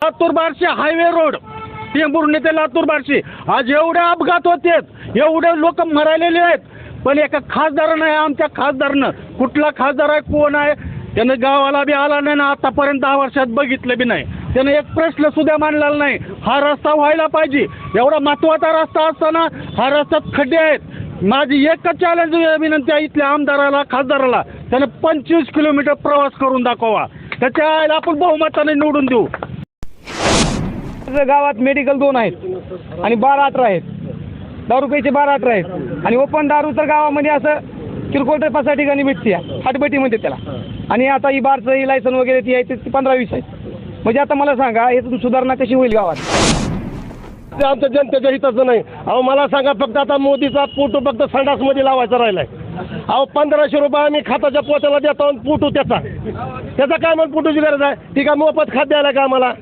Latur Barshi highway road Tembhurni ते लातूर बार्शी आज एवढे अपघात होतेत, एवढे लोक मरालेले आहेत, पण एका खासदारानं आहे, आमच्या खासदारनं, कुठला खासदार आहे कोण आहे त्यानं गावाला बी आला नाही ना आतापर्यंत 10 वर्षात बघितलं बी नाही, त्यानं एक प्रश्न सुद्धा मांडलेला नाही. हा रस्ता व्हायला पाहिजे, एवढा महत्त्वाचा रस्ता असताना हा रस्त्यात खड्डे आहेत. माझी एकच चॅलेंज विनंती आहे इथल्या आमदाराला खासदाराला, त्यानं 25 किलोमीटर प्रवास करून दाखवा, त्याच्या आईला आपण बहुमताने निवडून देऊ. गावात मेडिकल 2 आहेत आणि 12-18 आहेत, दारू प्यायचे 12-18 आहेत आणि ओपन दारू तर गावामध्ये असं किरकोळ तर 5 ठिकाणी भेटते, हाटबेटी म्हणते त्याला. आणि आता ही बारचं ही लायसन वगैरे ती आहे ते 15-20 आहेत. म्हणजे आता मला सांगा यातून सुधारणा कशी होईल गावात? ते आमच्या जनतेच्या हिताचं नाही. अहो मला सांगा, फक्त आता मोदीचा फोटो फक्त संडासमध्ये लावायचा राहिलाय. अहो 1500 रुपये आम्ही खाताच्या पोत्याला देतो, फोटो त्याचा काय मग फोटोची गरज आहे? ती काय मोफत खात द्यायला का आम्हाला?